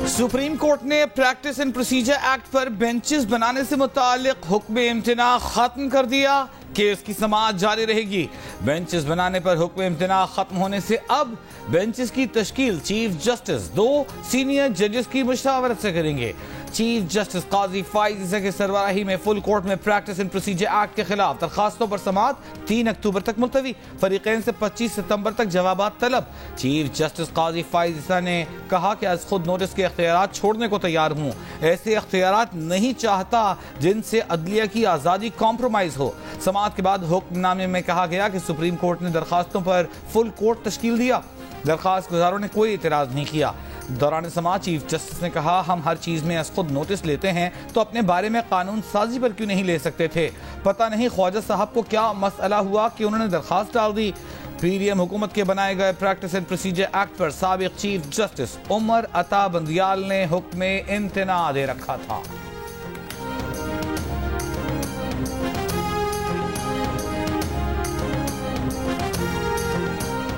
Supreme court ने practice and procedure act पर benches बनाने से मुतालिक हुक्म इम्तिना खत्म कर दिया। केस की समाअत जारी रहेगी। बेंचेस बनाने पर हुक्म इम्तिना खत्म होने से अब बेंचेस की तश्कील चीफ जस्टिस 2 सीनियर जजेस की मुशावरत से करेंगे। चीफ जस्टिस काजी फाइज ईसा की सरबराही में फुल कोर्ट में प्रैक्टिस एंड प्रोसीजर एक्ट के खिलाफ दरखास्तों पर समाअत 3 अक्टूबर तक मुलतवी। फरीकैन से 25 सितंबर तक जवाबात तलब। चीफ जस्टिस काजी फाइज ईसा ने कहा कि आज खुद नोटिस के अख्तियारात छोड़ने को तैयार हूँ। ऐसे अख्तियारात नहीं चाहता जिनसे अदलिया की आज़ादी कॉम्प्रोमाइज हो। समाअत के बाद हुक्मनामे में कहा गया कि सुप्रीम कोर्ट ने दरखास्तों पर फुल कोर्ट तश्कील दिया। दरखास्त गुजारों ने कोई इतराज नहीं किया। दौरान समाअत चीफ जस्टिस ने कहा, हम हर चीज में खुद नोटिस लेते हैं तो अपने बारे में कानून साजी पर क्यों नहीं ले सकते थे। पता नहीं ख्वाजा साहब को क्या मसला हुआ कि उन्होंने दरखास्त डाल दी। पीडीएम हुकूमत के बनाए गए प्रैक्टिस एंड प्रोसीजर एक्ट पर साबिक चीफ जस्टिस उमर अता बंदियाल ने हुक्म इम्तिना दे रखा था।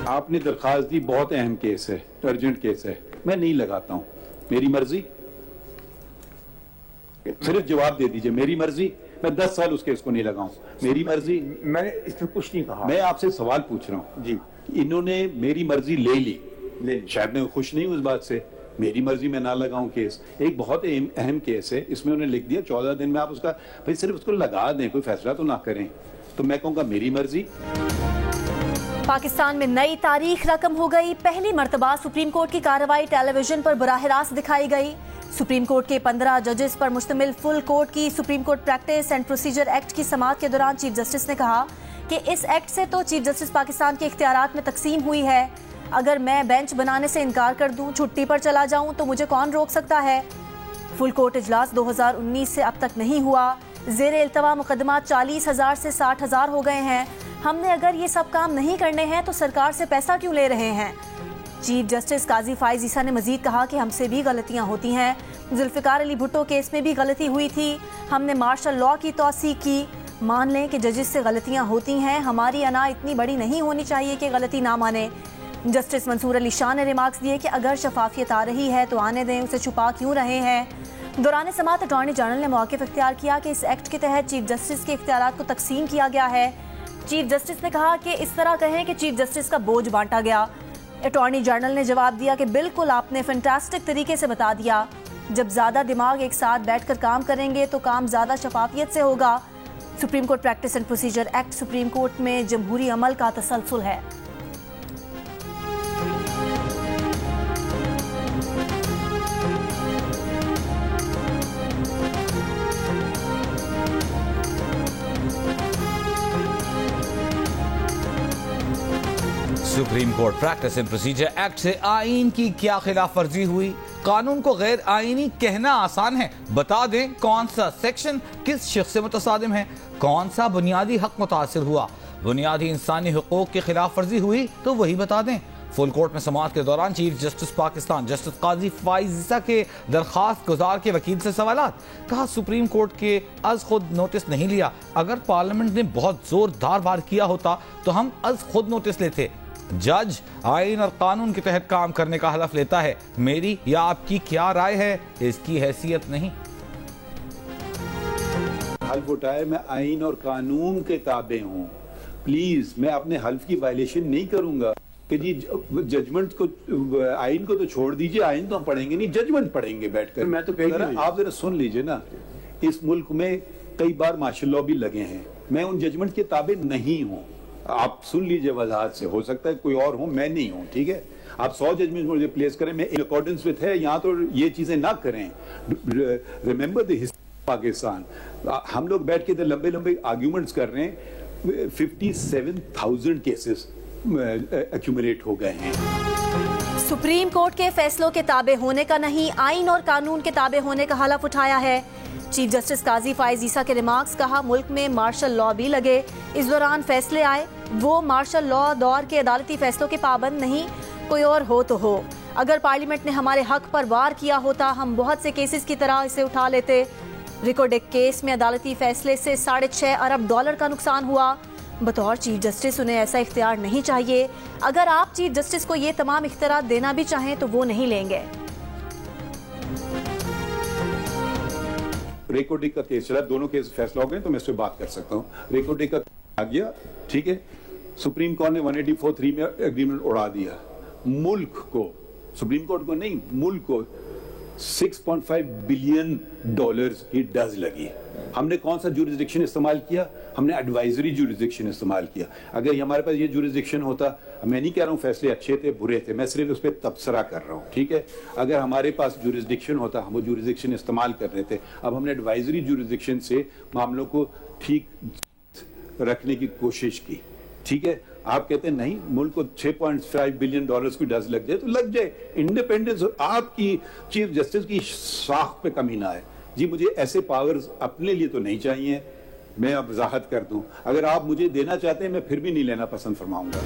आपने दरखास्त दी, बहुत अहम केस है, अर्जेंट केस है, मैं नहीं लगाता हूं। मेरी मर्जी, सिर्फ जवाब दे दीजिए। मेरी मर्जी, मैं 10 साल उस केस को नहीं लगाऊं। मेरी मर्जी। मैंने इसमें कुछ नहीं कहा। मैं आपसे सवाल पूछ रहा हूं जी। इन्होंने मेरी मर्जी ले ली, शायद मैं खुश नहीं हूं इस बात से। मेरी मर्जी में ना लगाऊं केस, एक बहुत अहम केस है। इसमें उन्होंने लिख दिया 14 दिन में आप उसका भाई सिर्फ उसको लगा दें, कोई फैसला तो ना करें। तो मैं कहूँगा मेरी मर्जी। पाकिस्तान में नई तारीख रकम हो गई। पहली मर्तबा सुप्रीम कोर्ट की कार्रवाई टेलीविजन पर बराह रास्त दिखाई गई। सुप्रीम कोर्ट के 15 जजेस पर मुश्तमिल फुल कोर्ट की supreme court practice and procedure act की समाअत के दौरान चीफ जस्टिस ने कहा कि इस एक्ट से तो चीफ जस्टिस पाकिस्तान के इख्तियारात में तकसीम हुई है। अगर मैं बेंच बनाने से इनकार कर दूं, छुट्टी पर चला जाऊं, तो मुझे कौन रोक सकता है। फुल कोर्ट इजलास 2019 से अब तक नहीं हुआ। जेर इल्तवा मुकदमा 40,000 से 60,000 हो गए हैं। हमने अगर ये सब काम नहीं करने हैं तो सरकार से पैसा क्यों ले रहे हैं। चीफ जस्टिस काजी फाइज ईसा ने मजीद कहा कि हमसे भी गलतियां होती हैं। जुल्फिकार अली भुट्टो केस में भी गलती हुई थी। हमने मार्शल लॉ की तौसीक की। मान लें कि जजेस से गलतियां होती हैं, हमारी अना इतनी बड़ी नहीं होनी चाहिए कि गलती ना माने। जस्टिस मंसूर अली शाह ने रिमार्क्स दिए कि अगर शफाफियत आ रही है तो आने दें, उसे छुपा क्यों रहे हैं। दौरान समाअत अटॉर्नी जनरल ने मौक़िफ़ इख्तियार किया कि इस एक्ट के तहत चीफ जस्टिस के इख्तियारात को तकसीम किया गया है। चीफ जस्टिस ने कहा कि इस तरह कहें कि चीफ जस्टिस का बोझ बांटा गया। अटॉर्नी जनरल ने जवाब दिया कि बिल्कुल आपने फैंटास्टिक तरीके से बता दिया। जब ज़्यादा दिमाग एक साथ बैठकर काम करेंगे तो काम ज़्यादा शफाफियत से होगा। Supreme court practice and procedure act supreme court में जमहूरी अमल का तसलसल है। Supreme court practice and procedure act से आईन की क्या खिलाफ वर्जी हुई। कानून को गैर आईनी कहना आसान है। बता दें कौन सा सेक्शन किस शख्स से मुतसादिम है, कौन सा बुनियादी हक मुतासिर हुआ। बुनियादी इंसानी हुकूक की खिलाफ वर्जी हुई तो वही बता दें। फुल कोर्ट में समाअत के दौरान चीफ जस्टिस पाकिस्तान जस्टिस काजी फाइज ईसा के दरखास्त गुजार के वकील से सवालात। कहा, सुप्रीम कोर्ट के अज खुद नोटिस नहीं लिया। अगर पार्लियामेंट ने बहुत जोरदार वार किया होता तो हम अज खुद नोटिस लेते। जज आइन और कानून के तहत काम करने का हलफ लेता है। मेरी या आपकी क्या राय है, इसकी हैसियत नहीं। हल्फ उठाए, मैं आइन और कानून के ताबे हूँ। प्लीज, मैं अपने हल्फ की वायलेशन नहीं करूंगा कि जी जजमेंट को, आइन को तो छोड़ दीजिए, आइन तो हम पढ़ेंगे नहीं, जजमेंट पढ़ेंगे बैठकर। मैं तो आप जरा सुन लीजिए ना, इस मुल्क में कई बार मार्शल लॉ भी लगे हैं। मैं उन जजमेंट के ताबे नहीं हूँ। आप सुन लीजिए वजाहत से, हो सकता है कोई और हो, मैं नहीं हूं। ठीक है, आप 100 जजमेंट मुझे प्लेस करें, मैं इन अकॉर्डेंस विद है, यहाँ तो ये चीजें ना करें। Remember the history of Pakistan. हम लोग बैठ के लंबे लंबे आर्ग्यूमेंट्स कर रहे हैं। 57,000 केसेस एक्यूमुलेट हो गए हैं। सुप्रीम कोर्ट के फैसलों के ताबे होने का नहीं, आइन और कानून के ताबे होने का हलफ उठाया है। चीफ जस्टिस काजी फाइज ईसा के रिमार्क्स। कहा, मुल्क में मार्शल लॉ भी लगे, इस दौरान फैसले आए, वो मार्शल लॉ दौर के अदालती फैसलों के पाबंद नहीं, कोई और हो तो हो। अगर पार्लियामेंट ने हमारे हक पर वार किया होता, हम बहुत से केसेस की तरह इसे उठा लेते। रिकोडेक केस में अदालती फैसले से $6.5 अरब का नुकसान हुआ। बतौर चीफ जस्टिस उन्हें ऐसा इख्तियार नहीं चाहिए। अगर आप चीफ जस्टिस को ये तमाम इख्तियार देना भी चाहें तो वो नहीं लेंगे। रेकोर्डिंग का केस चला, दोनों केस फैसला हो गए तो मैं इस पर बात कर सकता हूँ। रेकोर्डिंग का आ गया, ठीक है, सुप्रीम कोर्ट ने 184(3) में एग्रीमेंट उड़ा दिया। मुल्क को, सुप्रीम कोर्ट को नहीं, मुल्क को $6.5 बिलियन की डज लगी। हमने कौन सा जुरिस्डिक्शन इस्तेमाल किया? हमने एडवाइजरी जुरिस्डिक्शन इस्तेमाल किया। अगर हमारे पास ये जुरिस्डिक्शन होता, मैं नहीं कह रहा हूं फैसले अच्छे थे बुरे थे, मैं सिर्फ उस पर तबसरा कर रहा हूं, ठीक है। अगर हमारे पास जुरिस्डिक्शन होता, हम वो जुरिस्डिक्शन इस्तेमाल कर रहे थे। अब हमने एडवाइजरी जुरिस्डिक्शन से मामलों को ठीक रखने की कोशिश की, ठीक है। आप कहते हैं नहीं, मुल्क को $6.5 बिलियन की डज लग जाए तो लग जाए। इंडिपेंडेंस आपकी चीफ जस्टिस की साख पे कमी ना है जी। मुझे ऐसे पावर्स अपने लिए तो नहीं चाहिए। मैं अब वजाहत कर दूं, अगर आप मुझे देना चाहते हैं मैं फिर भी नहीं लेना पसंद फरमाऊंगा।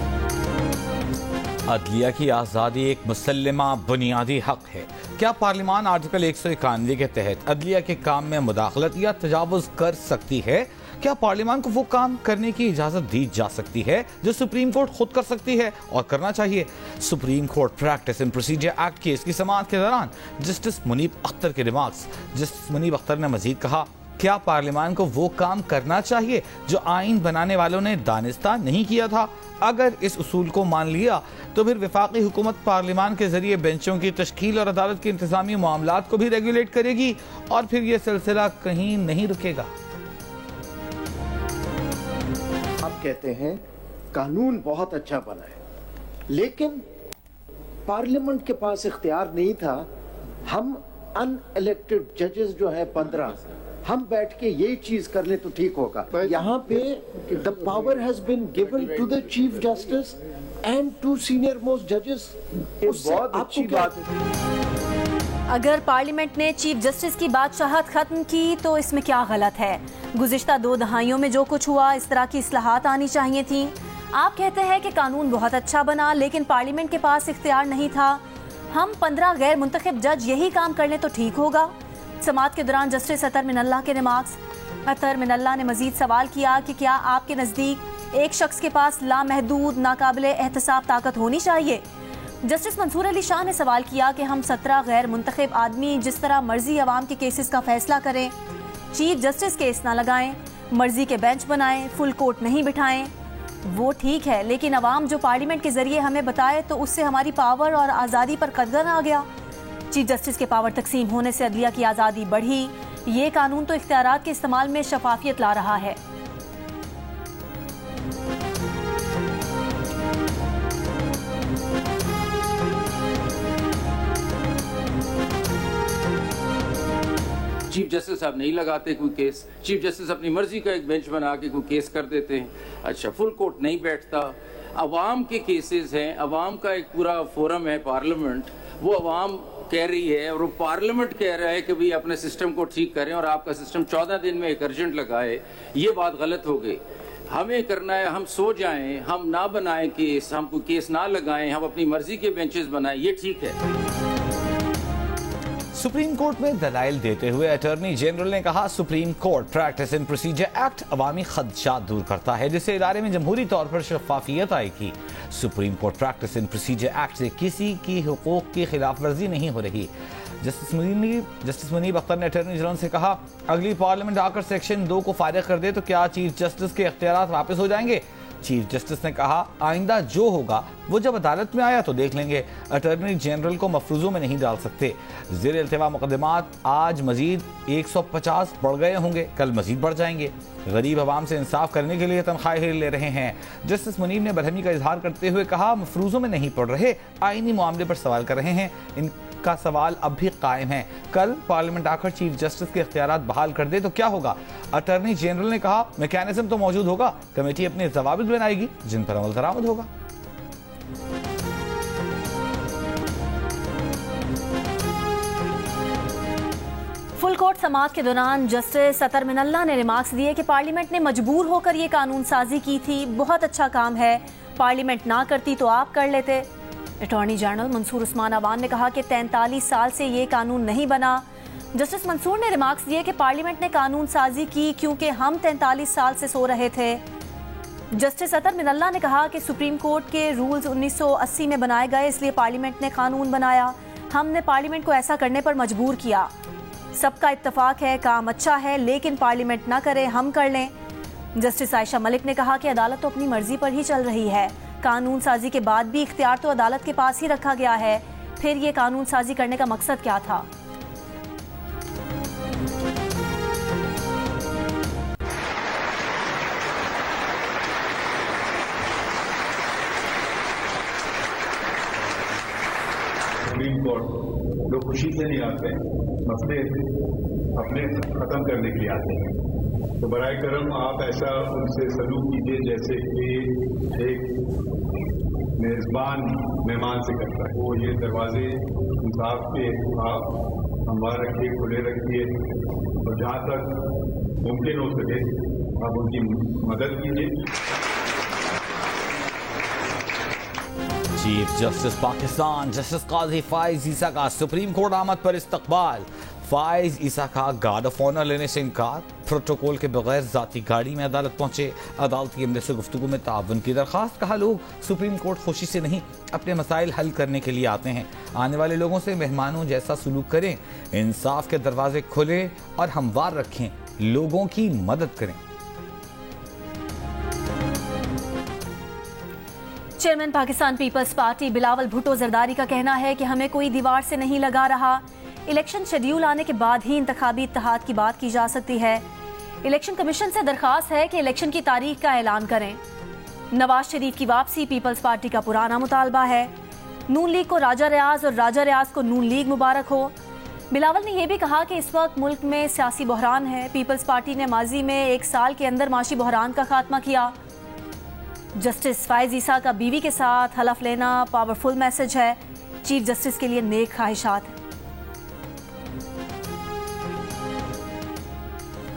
अदलिया की आज़ादी एक मुसल्लमा बुनियादी हक है। क्या पार्लियामान आर्टिकल 191 के तहत अदलिया के काम में मुदाखलत या तजावुज़ कर सकती है? क्या पार्लियामान को वो काम करने की इजाजत दी जा सकती है जो सुप्रीम कोर्ट खुद कर सकती है और करना चाहिए? Supreme court practice and procedure act case की समाअत के दौरान जस्टिस मुनीब अख्तर के रिमार्क्स। जस्टिस मुनीब अख्तर ने मजीद कहा, क्या पार्लियामान को वो काम करना चाहिए जो आइन बनाने वालों ने दानिस्ता नहीं किया था? अगर इस उसूल को मान लिया तो फिर वफाकी हुकूमत पार्लियामान के जरिए बेंचों की तश्कील और अदालत के इंतजामी मामलात को भी रेगुलेट करेगी और फिर यह सिलसिला कहीं नहीं रुकेगा। आप कहते हैं कानून बहुत अच्छा बना है, लेकिन पार्लियामेंट के पास इख्तियार नहीं था। हम अनइलेक्टेड जजेस जो है 15, हम बैठ के यही चीज कर ले तो ठीक होगा। यहाँ पे the power has been given to the chief justice and to senior most जजेस। बहुत अच्छी बात है। अगर पार्लियामेंट ने चीफ जस्टिस की बादशाहत खत्म की तो इसमें क्या गलत है? गुज़िश्ता 2 दहाइयों में जो कुछ हुआ, इस तरह की इस्लाहात आनी चाहिए थी। आप कहते हैं कि कानून बहुत अच्छा बना, लेकिन पार्लियामेंट के पास इख्तियार नहीं था। हम 15 गैर मुंतखब जज यही काम कर लें तो ठीक होगा। समाअत के दौरान जस्टिस अतर मिनल्ला के रिमार्क्स। अतर मिनल्ला ने मजीद सवाल किया कि क्या आपके नज़दीक एक शख्स के पास लामहदूद नाकाबिले एहतसाब ताकत होनी चाहिए? जस्टिस मंसूर अली शाह ने सवाल किया कि हम 17 गैर मुंतखब आदमी जिस तरह मर्जी अवाम के केसेस का फैसला करें, चीफ जस्टिस केस ना लगाएं, मर्जी के बेंच बनाएं, फुल कोर्ट नहीं बिठाएं, वो ठीक है, लेकिन अवाम जो पार्लियामेंट के जरिए हमें बताए तो उससे हमारी पावर और आज़ादी पर कदगन आ गया। चीफ जस्टिस के पावर तकसीम होने से अदलिया की आज़ादी बढ़ी। ये कानून तो इख्तियारात के इस्तेमाल में शफाफियत ला रहा है। चीफ जस्टिस साहब नहीं लगाते कोई केस, चीफ जस्टिस अपनी मर्जी का एक बेंच बना के कोई केस कर देते हैं। अच्छा, फुल कोर्ट नहीं बैठता। अवाम के केसेस हैं, अवाम का एक पूरा फोरम है पार्लियामेंट, वो अवाम कह रही है और वो पार्लियामेंट कह रहा है कि भाई अपने सिस्टम को ठीक करें और आपका सिस्टम 14 दिन में एक अर्जेंट लगाए। ये बात गलत हो गई। हमें करना है, हम सो जाएं, हम ना बनाएं केस, हम कोई केस ना लगाएं, हम अपनी मर्जी के बेंचेस बनाएं, ये ठीक है। सुप्रीम कोर्ट में दलाइल देते हुए अटॉर्नी जनरल ने कहा, supreme court practice and procedure act अवामी खदशात दूर करता है, जिससे इदारे में जमहूरी तौर पर शफाफियत आएगी। Supreme court practice and procedure act से किसी की हुकूक की खिलाफ वर्जी नहीं हो रही। जस्टिस मुनीब अख्तर ने अटॉर्नी जनरल से कहा, अगली पार्लियामेंट आकर सेक्शन 2 को फारिग कर दे तो क्या चीफ जस्टिस के इख्तियारात वापस हो जाएंगे? चीफ जस्टिस ने कहा, आइंदा जो होगा वो जब अदालत में आया तो देख लेंगे। अटॉर्नी जनरल को मफरूजों में नहीं डाल सकते। ज़ेर इल्तिवा मुकदमात आज मजीद 150 बढ़ गए होंगे, कल मजीद बढ़ जाएंगे। गरीब आवाम से इंसाफ करने के लिए तनख्वाहें ले रहे हैं। जस्टिस मुनीब ने बरहमी का इजहार करते हुए कहा, मफरूजों में नहीं पड़ रहे, आईनी मामले पर सवाल कर रहे हैं। इनका सवाल अब भी कायम है। कल पार्लियामेंट आकर चीफ जस्टिस के इख्तियारात बहाल कर दे तो क्या होगा? अटॉर्नी जनरल ने कहा, मैकेनिज्म तो मौजूद होगा, कमेटी अपने जवाबित बनाएगी जिन पर अमल दरामद होगा। फुल कोर्ट समाअत के दौरान जस्टिस अतर मिनल्ला ने रिमार्क्स दिए कि पार्लियामेंट ने मजबूर होकर ये कानून साजी की थी, बहुत अच्छा काम है, पार्लियामेंट ना करती तो आप कर लेते। अटॉर्नी जनरल मंसूर उस्मान अवान ने कहा कि 43 साल से ये कानून नहीं बना। जस्टिस मंसूर ने रिमार्क्स दिए कि पार्लियामेंट ने कानून साजी की क्योंकि हम 43 साल से सो रहे थे। जस्टिस अतर मिनल्ला ने कहा कि सुप्रीम कोर्ट के रूल्स 1980 में बनाए गए, इसलिए पार्लियामेंट ने कानून बनाया। हमने पार्लियामेंट को ऐसा करने पर मजबूर किया। सबका इत्तेफाक है, काम अच्छा है, लेकिन पार्लियामेंट ना करे, हम कर लें। जस्टिस आयशा मलिक ने कहा कि अदालत तो अपनी मर्जी पर ही चल रही है। कानून साजी के बाद भी इख्तियार तो अदालत के पास ही रखा गया है। फिर ये कानून साजी करने का मकसद क्या था? सुप्रीम कोर्ट लोग खुशी से नहीं आते हैं, मसले अपने खत्म करने के लिए आते हैं। तो बराए करम आप ऐसा उनसे सलूक कीजिए जैसे कि एक मेजबान मेहमान से करता है। वो ये दरवाजे इंसाफ के आप हमवार रखिए, खुले रखिए और जहाँ तक मुमकिन हो सके आप उनकी मदद कीजिए। चीफ जस्टिस पाकिस्तान जस्टिस काजी फाइज ईसा का सुप्रीम कोर्ट आमद पर इस्तकबाल। फाइज ईसा का गार्ड ऑफ ऑनर लेने से इनकार। प्रोटोकॉल के बगैर जाती गाड़ी में अदालत पहुंचे। अदालती अमले से गुफ्तगू में ताउन की दरख्वास्त। कहा, लोग सुप्रीम कोर्ट खुशी से नहीं, अपने मसाइल हल करने के लिए आते हैं। आने वाले लोगों से मेहमानों जैसा सलूक करें, इंसाफ के दरवाजे खुले और हमवार रखें, लोगों की मदद करें। Chairman Pakistan Peoples Party Bilawal Bhutto Zardari का कहना है कि हमें कोई दीवार से नहीं लगा रहा। इलेक्शन शेड्यूल आने के बाद ही इंतखाबी इत्तेहाद की बात की जा सकती है। इलेक्शन कमीशन से दरखास्त है कि इलेक्शन की तारीख का ऐलान करें। नवाज शरीफ की वापसी पीपल्स पार्टी का पुराना मुतालबा है। नून लीग को राजा रियाज और राजा रियाज को नून लीग मुबारक हो। बिलावल ने यह भी कहा कि इस वक्त मुल्क में सियासी बहरान है। पीपल्स पार्टी ने माजी में 1 साल के अंदर माशी बहरान का खात्मा किया। जस्टिस फाइज ईसा का बीवी के साथ हलफ लेना पावरफुल मैसेज है। चीफ जस्टिस के लिए नेक ख्वाहिशात।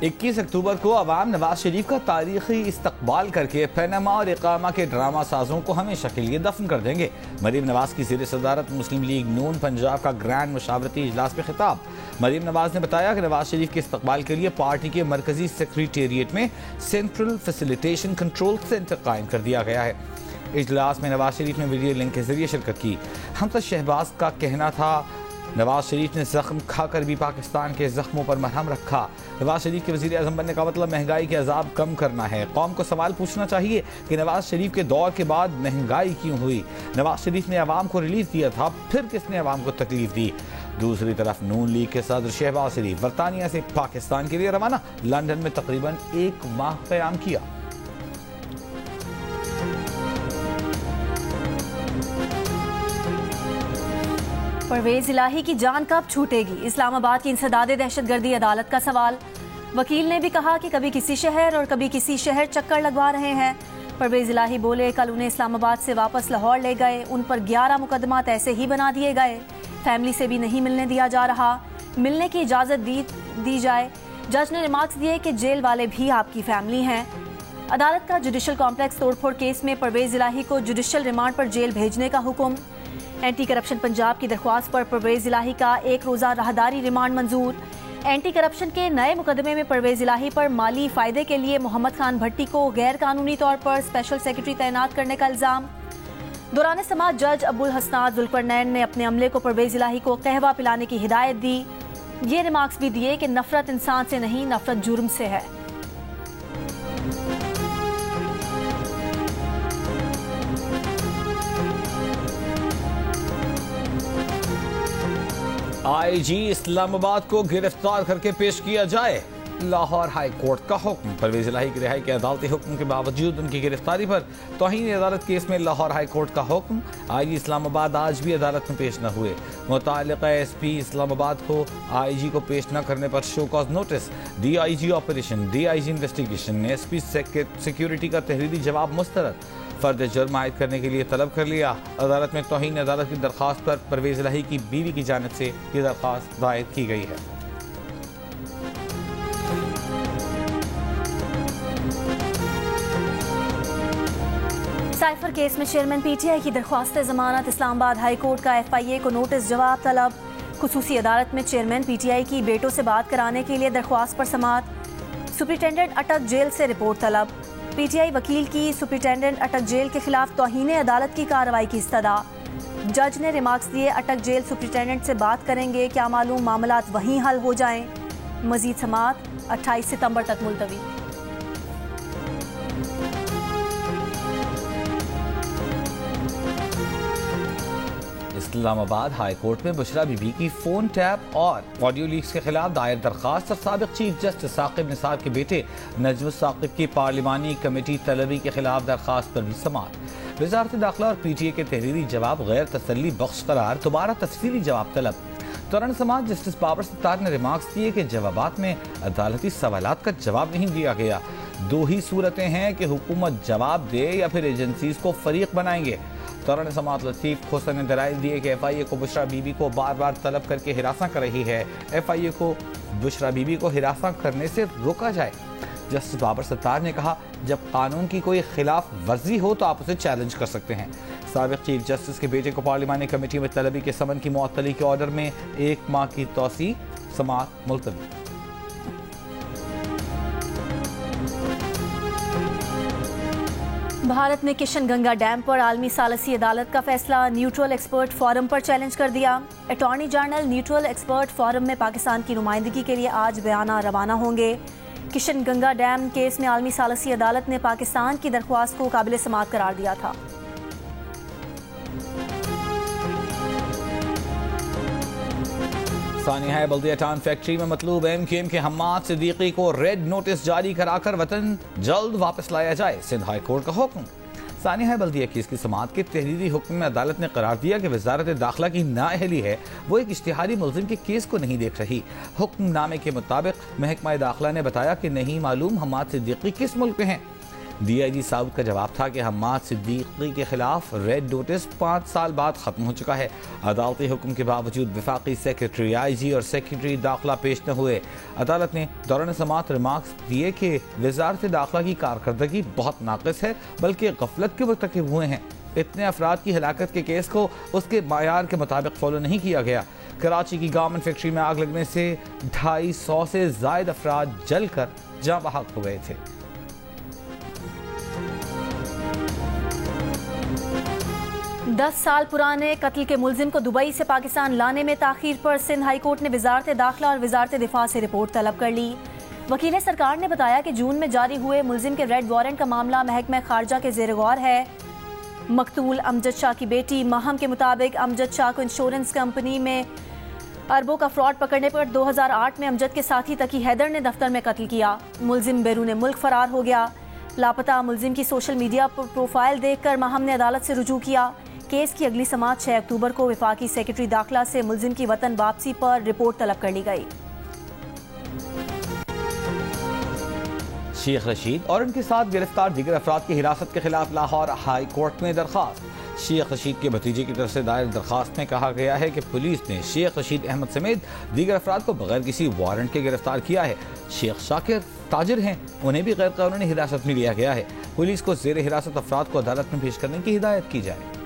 21 अक्टूबर को अवाम नवाज शरीफ का तारीखी इस्तकबाल करके पनामा और इकामा के ड्रामा साजों को हमेशा के लिए दफन कर देंगे। मरीम नवाज की ज़ेर सदारत मुस्लिम लीग नून पंजाब का ग्रैंड मुशावरती इजलास में खिताब। मरीम नवाज ने बताया कि नवाज शरीफ के इस्तकबाल के लिए पार्टी के मरकजी सेक्रेटेरिएट में सेंट्रल फैसिलिटेशन कंट्रोल सेंटर कायम कर दिया गया है। इजलास में नवाज शरीफ ने वीडियो लिंक के जरिए शिरकत की। हमजा शहबाज का कहना था, नवाज शरीफ ने जख्म खाकर भी पाकिस्तान के जख्मों पर मरहम रखा। नवाज शरीफ के वज़ीर आज़म बनने का मतलब महंगाई के अजाब कम करना है। कौम को सवाल पूछना चाहिए कि नवाज शरीफ के दौर के बाद महंगाई क्यों हुई। नवाज शरीफ ने अवाम को रिलीफ दिया था, फिर किसने अवाम को तकलीफ दी। दूसरी तरफ नून लीग के सदर शहबाज शरीफ बरतानिया से पाकिस्तान के लिए रवाना। लंदन में तकरीबन 1 माह क़याम किया। परवेज इलाही की जान कब छूटेगी? इस्लामाबाद की इंसदादे दहशतगर्दी अदालत का सवाल। वकील ने भी कहा कि कभी किसी शहर और कभी किसी शहर चक्कर लगवा रहे हैं। परवेज इलाही बोले, कल उन्हें इस्लामाबाद से वापस लाहौर ले गए, उन पर 11 मुकदमात ऐसे ही बना दिए गए। फैमिली से भी नहीं मिलने दिया जा रहा, मिलने की इजाज़त दी जाए। जज ने रिमार्क्स दिए कि जेल वाले भी आपकी फैमिली हैं। अदालत का जुडिशल कॉम्प्लेक्स तोड़फोड़ केस में परवेज इलाही को जुडिशल रिमांड पर जेल भेजने का हुक्म। एंटी करप्शन पंजाब की दरख्वास्त पर परवेज इलाही का 1 रोज़ा राहदारी रिमांड मंजूर। एंटी करप्शन के नए मुकदमे में परवेज इलाही पर माली फायदे के लिए मोहम्मद खान भट्टी को गैर कानूनी तौर पर स्पेशल सेक्रेटरी तैनात करने का इल्जाम। दौरान समाअत जज अबुल हसनात जुल्करनैन ने अपने अमले को परवेज इलाही को कहवा पिलाने की हिदायत दी। ये रिमार्क्स भी दिए कि नफरत इंसान से नहीं, नफरत जुर्म से है। आईजी इस्लामाबाद को गिरफ्तार करके पेश किया जाए, लाहौर हाई कोर्ट का हुक्म। परवेज इलाही की रिहाई के अदालती हुक्म के बावजूद उनकी गिरफ्तारी पर तौहीन अदालत केस में लाहौर हाई कोर्ट का हुक्म। आईजी इस्लामाबाद आज भी अदालत में पेश न हुए। मुताल्लिका एसपी इस्लामाबाद को आईजी को पेश न करने पर show cause notice. DIG operation, DIG investigation ने एसपी सिक्योरिटी का तहरीरी जवाब मुस्तरद, फर्द जुर्म आयद करने के लिए तलब कर लिया। अदालत में तौहीन अदालत की दरख्वास्त पर परवेज इलाही की बीवी की जानिब से ये दरख्वास्त दायर की गई है। साइफर केस में चेयरमैन पीटीआई की दरख्वास्त जमानत। इस्लामाबाद हाई कोर्ट का एफआईए को नोटिस जवाब तलब। खुसूसी अदालत में चेयरमैन पीटीआई की बेटों से बात कराने के लिए दरख्वास्त पर समाअत। सुपरिटेंडेंट अटक जेल से रिपोर्ट तलब। पीटीआई वकील की सुपरिटेंडेंट अटक जेल के खिलाफ तौहीन अदालत की कार्रवाई की इस्तदा। जज ने रिमार्क्स दिए, अटक जेल सुप्रिंटेंडेंट से बात करेंगे, क्या मालूम मामलात वहीं हल हो जाएं। मजीद समाअत 28 सितंबर तक मुलतवी। इस्लामाबाद हाई कोर्ट में बुशरा बीबी की फोन टैप और ऑडियो लीक्स के खिलाफ दायर दरखास्त और साबिक चीफ जस्टिस साकिब निसार के बेटे नजमुल साकिब की पार्लिमानी कमेटी तलबी के खिलाफ दरखास्त पर भी समाअत। वजारत दाखिला और PTA के तहरीरी जवाब गैर तसल्ली बख्श करार, दोबारा तफसीली जवाब तलब। दौरान समाअत जस्टिस बाबर सत्तार ने रिमार्क्स दिए कि जवाबात में अदालती सवालात का जवाब नहीं दिया गया। दो ही सूरतें हैं कि हुकूमत जवाब दे या फिर एजेंसीज को फरीक बनाएंगे। दौरान समाअत लतीफ खोसर ने दलाइल दिए कि FIA को बुशरा बीबी को बार बार तलब करके हिरासत कर रही है। FIA को बुशरा बीबी को हिरासत करने से रोका जाए। जस्टिस बाबर सत्तार ने कहा, जब कानून की कोई खिलाफ वर्जी हो तो आप उसे चैलेंज कर सकते हैं। साबिक चीफ जस्टिस के बेटे को पार्लिमानी कमेटी में तलबी के समन की मुअत्तली के ऑर्डर में 1 माह की तौसी, समाअत मुलतवी। भारत ने किशन गंगा डैम पर आलमी सालसी अदालत का फैसला न्यूट्रल एक्सपर्ट फोरम पर चैलेंज कर दिया। Attorney general neutral expert forum में पाकिस्तान की नुमाइंदगी के लिए आज बयाना रवाना होंगे। किशन गंगा डैम केस में आलमी सालसी अदालत ने पाकिस्तान की दरख्वास्त को काबिल समाअत करार दिया था। सानिया बल्दिया टाउन फैक्ट्री में मतलूब MQM के हम्माद सिद्दीकी को रेड नोटिस जारी कराकर वतन जल्द वापस लाया जाए, सिंध हाई कोर्ट का हुक्म। सानिया बल्दिया केस की समाअत के तहरीरी हुक्म में अदालत ने करार दिया कि वजारत दाखिला की नाअहली है, वो एक इश्तिहारी मुलजिम के केस को नहीं देख रही। हुक्मनामे के मुताबिक महकमा दाखिला ने बताया कि नहीं मालूम हम्माद सिद्दीकी किस मुल्क हैं। DIG साउथ का जवाब था कि हम्माद सिद्दीकी के खिलाफ रेड नोटिस 5 साल बाद खत्म हो चुका है। अदालती हुक्म के बावजूद वफाकी सेक्रेटरी IG और सेक्रेटरी दाखिला पेश न हुए। अदालत ने दौरान समाअत रिमार्क्स दिए कि वजारत दाखिला की कारकर्दगी बहुत नाक़िस है, बल्कि गफलत के मुर्तकिब हुए हैं। इतने अफराद की हलाकत के केस को उसके मायार के मुताबिक फॉलो नहीं किया गया। कराची की गारमेंट फैक्ट्री में आग लगने से 250 से जायद अफराद जलकर जाँ बहक हो गए थे। दस साल पुराने कत्ल के मुलजिम को दुबई से पाकिस्तान लाने में ताखीर पर सिंध हाई कोर्ट ने वजारत दाखिला और वजारत दिफा से रिपोर्ट तलब कर ली। वकील सरकार ने बताया कि जून में जारी हुए मुलजिम के रेड वारंट का मामला महकमा खारजा के ज़ेर गौर है। मकतूल अमजद शाह की बेटी महम के मुताबिक अमजद शाह को इंश्योरेंस कंपनी में अरबों का फ्रॉड पकड़ने पर 2008 में अमजद के साथी तकी हैदर ने दफ्तर में कत्ल किया। मुलजिम बैरून मुल्क फरार हो गया। लापता मुलजिम की सोशल मीडिया पर प्रोफाइल देखकर महम ने अदालत से रुजू किया। केस की अगली समाअत 6 अक्टूबर को वफाकी सेक्रेटरी दाखिला से मुलजिम की वतन वापसी पर रिपोर्ट तलब कर ली गई। शेख रशीद और उनके साथ गिरफ्तार दीगर अफराद की हिरासत के खिलाफ लाहौर हाई कोर्ट में दरखास्त। शेख रशीद के भतीजे की तरफ से दायर दरखास्त में कहा गया है कि पुलिस ने शेख रशीद अहमद समेत दीगर अफराद को बगैर किसी वारंट के गिरफ्तार किया है। शेख शाकिर ताजिर हैं, उन्हें भी गैर कानूनी हिरासत में लिया गया है। पुलिस को जेर हिरासत अफराद को अदालत में पेश करने की हिदायत की जाए।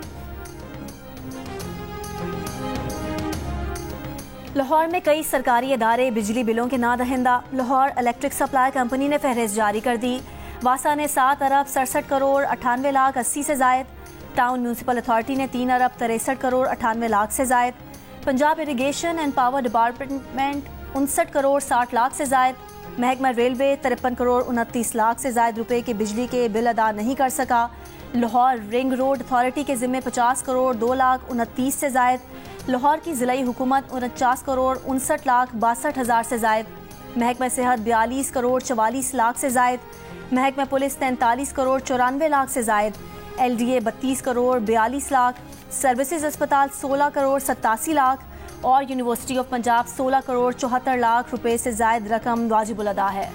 लाहौर में कई सरकारी इदारे बिजली बिलों के ना दहिंदा। लाहौर इलेक्ट्रिक सप्लाई कंपनी ने फहरिस्त जारी कर दी। वासा ने 7 अरब 67 करोड़ 98 लाख 80 से जायद। टाउन म्यूनसिपल अथॉरिटी ने 3 अरब 63 करोड़ 98 लाख से जायद। Punjab irrigation and power department 59 crore 60 lakh से जायद। महकमा रेलवे 53 करोड़ 29 लाख से जायद रुपए के बिजली के बिल अदा नहीं कर सका। लाहौर रिंग रोड अथॉरिटी के जिम्मे 50 करोड़ 2 लाख 29 से जायद। लाहौर की ज़िलाई हुकूमत 49 करोड़ 59 लाख 62 हज़ार से जायद। महकमा सेहत 42 करोड़ 44 लाख से जायद। महकमा पुलिस 43 करोड़ 94 लाख से जायद। LDA 32 करोड़ 42 लाख। सर्विसेज अस्पताल 16 करोड़ 87 लाख और यूनिवर्सिटी ऑफ पंजाब 16 करोड़ 74 लाख रुपए से जायद रकम वाजिबुल अदा है।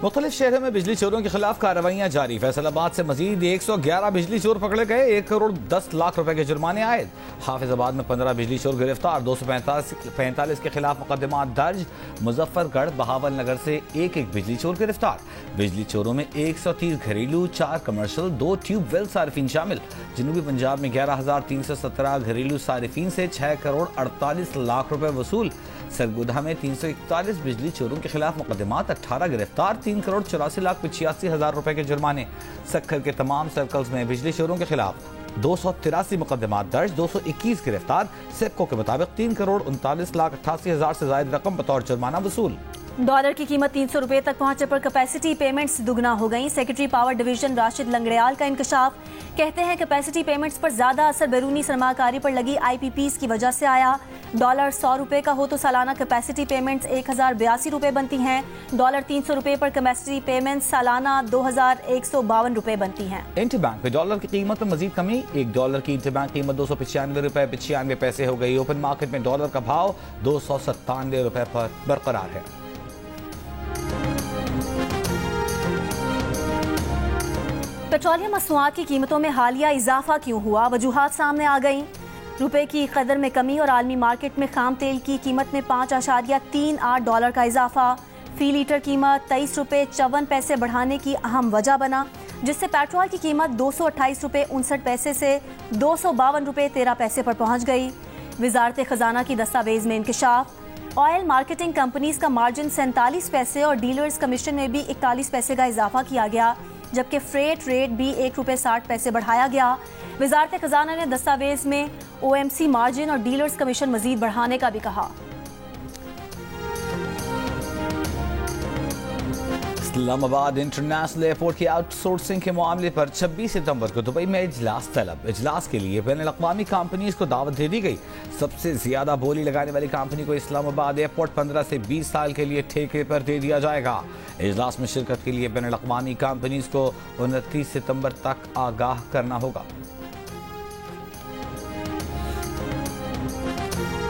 मुख्तलिफ शहरों में बिजली चोरों के खिलाफ कार्रवाइयां जारी। फैसलाबाद से मजीद 111 बिजली चोर पकड़े गए। 1 करोड़ 10 लाख रुपए के जुर्माने आयद। हाफिजाबाद में 15 बिजली चोर गिरफ्तार। 245 के खिलाफ मुकदमा दर्ज। मुजफ्फरगढ़ बहावल नगर से एक बिजली चोर गिरफ्तार। बिजली चोरों में 130 घरेलू, 4 कमर्शियल, 2 ट्यूबवेल सारिफिन शामिल। जनूबी पंजाब में 11,317 घरेलू सारिफिन से 6 करोड़ 48 लाख रुपए वसूल। सरगोधा में 341 बिजली चोरों के खिलाफ मुकदमात, 18 गिरफ्तार। 3 करोड़ 84 लाख 85 हज़ार रुपए के जुर्माने। सक्खर के तमाम सर्कल्स में बिजली चोरों के खिलाफ 283 मुकदमात दर्ज, 221 गिरफ्तार। सेप्को के मुताबिक 3,39,88,000 से ज्यादा रकम बतौर जुर्माना वसूल। डॉलर की कीमत 300 रुपए तक पहुंचने पर कैपेसिटी पेमेंट्स दुगना हो गई। Secretary power division Rashid Langrial का इंकशाफ, कहते हैं कैपेसिटी पेमेंट्स पर ज्यादा असर बैरूनी सरमाकारी पर लगी IPPs की वजह से आया। डॉलर 100 रुपए का हो तो सालाना कैपेसिटी पेमेंट्स 1082 रुपए बनती हैं। डॉलर 300 रुपए पर कैपेसिटी पेमेंट्स सालाना 2152 रुपए बनती हैं। इंटरबैंक में डॉलर की कीमत में मजीद कमी। $1 की इंटरबैंक कीमत 295 रुपए 95 पैसे हो गई। ओपन मार्केट में डॉलर का भाव 297 रुपए पर बरकरार है। पेट्रोलियम मसनूआत की कीमतों में हालिया इजाफा क्यों हुआ, वजूहात सामने आ गई। रुपए की कदर में कमी और आलमी मार्केट में खाम तेल की कीमत में $5.38 का इजाफा फी लीटर कीमत 23 रुपए 54 पैसे बढ़ाने की अहम वजह बना, जिससे पेट्रोल की कीमत 228 रुपए 59 पैसे से 252 रुपए 13 पैसे पर पहुंच गई। वजारत खजाना की दस्तावेज में इंकशाफ, ऑयल मार्केटिंग कंपनीज का मार्जिन 47 पैसे और डीलर्स कमीशन में भी 41 पैसे का इजाफा किया गया, जबकि फ्रेट रेट भी 1 रुपए 60 पैसे बढ़ाया गया। वजारत खजाना ने दस्तावेज में OMC मार्जिन और डीलर्स कमीशन मजीद बढ़ाने का भी कहा। इस्लामाबाद इंटरनेशनल एयरपोर्ट की आउटसोर्सिंग के मामले पर 26 सितंबर को दुबई में इजलास तलब। इजलास के लिए बैनुल-अक़वामी कंपनीज को दावत दे दी गई। सबसे ज्यादा बोली लगाने वाली कंपनी को इस्लामाबाद एयरपोर्ट 15 से 20 साल के लिए ठेके पर दे दिया जाएगा। इजलास में शिरकत के लिए बैनुल-अक़वामी कंपनीज को 29 सितंबर तक आगाह करना होगा।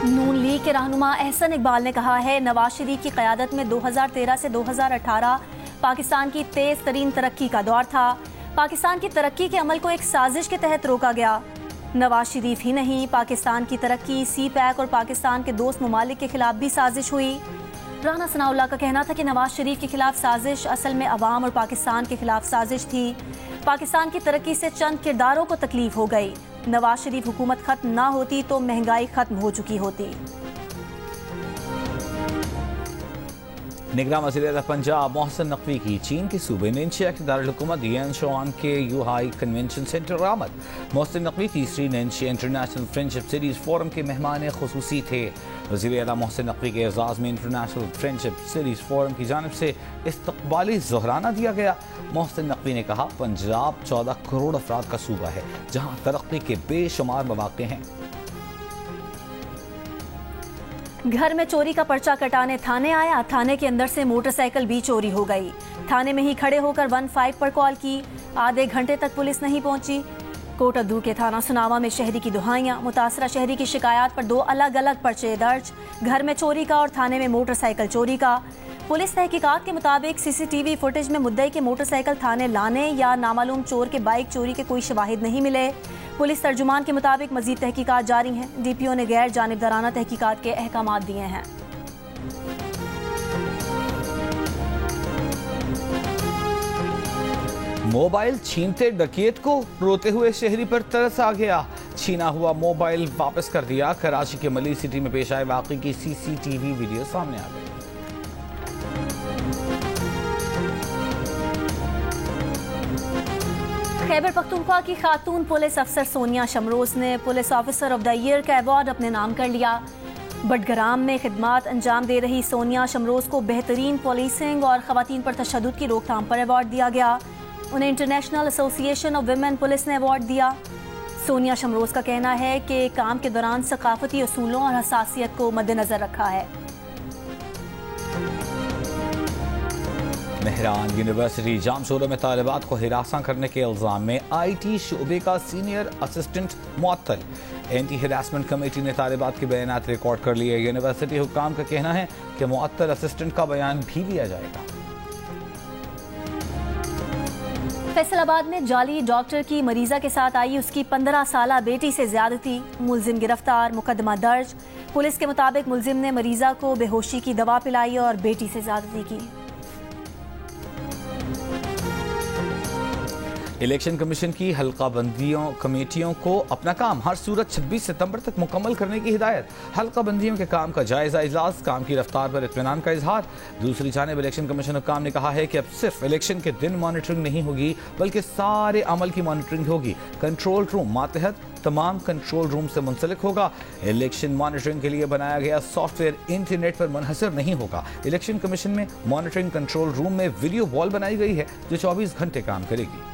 नून लीग के रहनुमा एहसन इकबाल ने कहा है, नवाज शरीफ की क़यादत में 2013 से 2018 पाकिस्तान की तेज तरीन तरक्की का दौर था। पाकिस्तान की तरक्की के अमल को एक साजिश के तहत रोका गया। नवाज शरीफ ही नहीं, पाकिस्तान की तरक्की, CPEC और पाकिस्तान के दोस्त ममालिक के खिलाफ भी साजिश हुई। राना सनाउल्लाह का कहना था कि नवाज शरीफ के खिलाफ साजिश असल में अवाम और पाकिस्तान के खिलाफ साजिश थी। पाकिस्तान की तरक्की से चंद किरदारों को तकलीफ हो गई। नवाज शरीफ हुकूमत खत्म ना होती तो महंगाई खत्म हो चुकी होती। निगरान वज़ीर पंजाब मोहसिन नकवी की चीन के सूबे निंशिया के दारुल-हुकूमत येनशुआन के यूहाई कन्वेंशन सेंटर आमद। मोहसिन नकवी तीसरी निंशिया इंटरनेशनल फ्रेंडशिप सीरीज फोरम के मेहमान खुसूसी थे। वज़ीर आला मोहसिन नकवी के एजाज़ में इंटरनेशनल फ्रेंडशिप सीरीज फोरम की जानिब से इस्तक़बाली ज़ोहराना दिया गया। मोहसिन नकवी ने कहा, पंजाब 14 करोड़ अफराद का सूबा है जहाँ तरक्की के बेशुमार मौक़े हैं। घर में चोरी का पर्चा कटाने थाने आया, थाने के अंदर से मोटरसाइकिल भी चोरी हो गई। थाने में ही खड़े होकर 15 पर कॉल की, आधे घंटे तक पुलिस नहीं पहुंची। कोटद्दू के थाना सुनावा में शहरी की दुहाइयां, मुतासरा शहरी की शिकायत पर 2 अलग अलग पर्चे दर्ज, घर में चोरी का और थाने में मोटरसाइकिल चोरी का। पुलिस तहकीकात के मुताबिक CCTV फुटेज में मुद्दई के मोटरसाइकिल थाने लाने या नामालूम चोर के बाइक चोरी के कोई शवाहिद नहीं मिले। पुलिस तर्जुमान के मुताबिक मजीद तहकीकात जारी हैं। DPO ने गैर जानिबदाराना तहकीकात के अहकामात दिए हैं। मोबाइल छीनते डकैत को रोते हुए शहरी पर तरस आ गया। छीना हुआ मोबाइल वापस कर दिया। कराची के मली सिटी में पेश आए वाक़े की CCTV वीडियो सामने आ गई। खैबर पख्तूनख्वा की खातून पुलिस अफसर सोनिया शमरोज ने police officer of the year का अवार्ड अपने नाम कर लिया। बडगराम में खिदमात अंजाम दे रही सोनिया शमरोज को बेहतरीन पुलिसिंग और खवातीन पर तशद्दुद की रोकथाम पर अवार्ड दिया गया। उन्हें international association of women police ने अवार्ड दिया। सोनिया शमरोज का कहना है कि काम के दौरान सकाफती असूलों और हसासियत को मद्देनजर रखा है। मेहरान यूनिवर्सिटी जामशोरा में तालिबात को हिरासा करने के इल्जाम में IT शोबे का सीनियर असिस्टेंट मुअत्तल। एंटी हिरासमेंट कमेटी ने तालिबात के बयानात रिकॉर्ड कर लिए। यूनिवर्सिटी हुक्काम का कहना है कि मुअत्तल असिस्टेंट का बयान भी लिया जाएगा। फैसलाबाद में जाली डॉक्टर की मरीजा के साथ आई उसकी 15 साला बेटी से ज्यादती, मुलजिम गिरफ्तार, मुकदमा दर्ज। पुलिस के मुताबिक मुलजिम ने मरीजा को बेहोशी की दवा पिलाई और बेटी से ज्यादती की। इलेक्शन कमीशन की हल्का बंदियों कमेटियों को अपना काम हर सूरत 26 सितंबर तक मुकम्मल करने की हिदायत। हल्का बंदियों के काम का जायजा इजलास, काम की रफ्तार पर इत्मीनान का इजहार। दूसरी जानिब इलेक्शन कमीशन हुक्काम ने कहा है कि अब सिर्फ इलेक्शन के दिन मॉनिटरिंग नहीं होगी बल्कि सारे अमल की मॉनिटरिंग होगी। कंट्रोल रूम मातहत तमाम कंट्रोल रूम से मुंसलिक होगा। इलेक्शन मॉनिटरिंग के लिए बनाया गया सॉफ्टवेयर इंटरनेट पर मुनहसर नहीं होगा। इलेक्शन कमीशन में मॉनिटरिंग कंट्रोल रूम में वीडियो वॉल बनाई गई है जो 24 घंटे काम करेगी।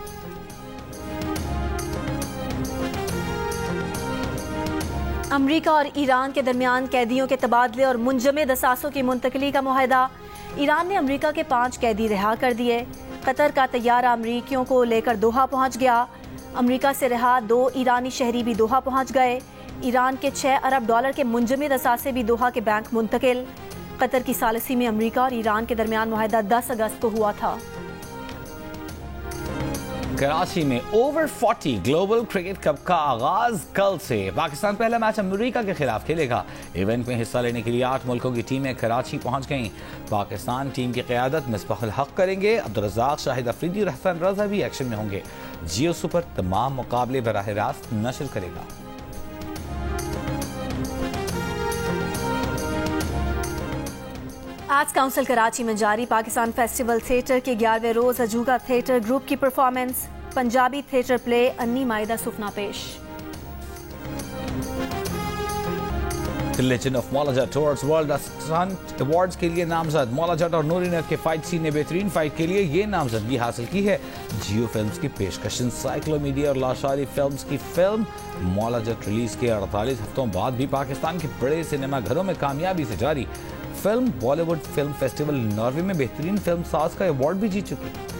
अमरीका और ईरान के दरमियान कैदियों के तबादले और मुंजमद असासों की मुंतकली का मुआहदा। ईरान ने अमरीका के 5 कैदी रिहा कर दिए। कतर का तैयारा अमरीकियों को लेकर दोहा पहुंच गया। अमरीका से रिहा 2 ईरानी शहरी भी दोहा पहुंच गए। ईरान के 6 अरब डॉलर के मुंजमद असासे भी दोहा के बैंक मुंतकिल। कतर की सालिसी में अमरीका और ईरान के दरमियान मुआहदा 10 अगस्त को हुआ था। कराची में ओवर 40 ग्लोबल क्रिकेट कप का आगाज कल से। पाकिस्तान पहला मैच अमेरिका के खिलाफ खेलेगा। इवेंट में हिस्सा लेने के लिए 8 मुल्कों की टीमें कराची पहुंच गईं। पाकिस्तान टीम की क़यादत मिसबाहुल हक करेंगे। अब्दुल रज़ाक, शाहिद अफरीदी और हसन रज़ा भी एक्शन में होंगे। जियो सुपर तमाम मुकाबले बराह रास्त नशर करेगा। आर्ट्स काउंसिल कराची में जारी पाकिस्तान फेस्टिवल थिएटर के 11वें रोज अजूगा थिएटर ग्रुप की परफॉर्मेंस। पंजाबी थिएटर प्ले अन्नी माइदा सुफना पेश। The Legend of Maulla Jat Towards World Stunt Awards के लिए नामजद। मौला जट और नूरी नद के फाइट सीन ने बेहतरीन फाइट के लिए ये नामजदगी हासिल की है। जियो फिल्म्स की पेशकश साइक्लोमीडिया और लाशारी फिल्म्स की फिल्म मौला जट रिलीज के 48 हफ्तों बाद भी पाकिस्तान के बड़े सिनेमा घरों में कामयाबी से जारी। Film Bollywood film festival Norway में बेहतरीन फिल्म साज का अवार्ड भी जीत चुकी है।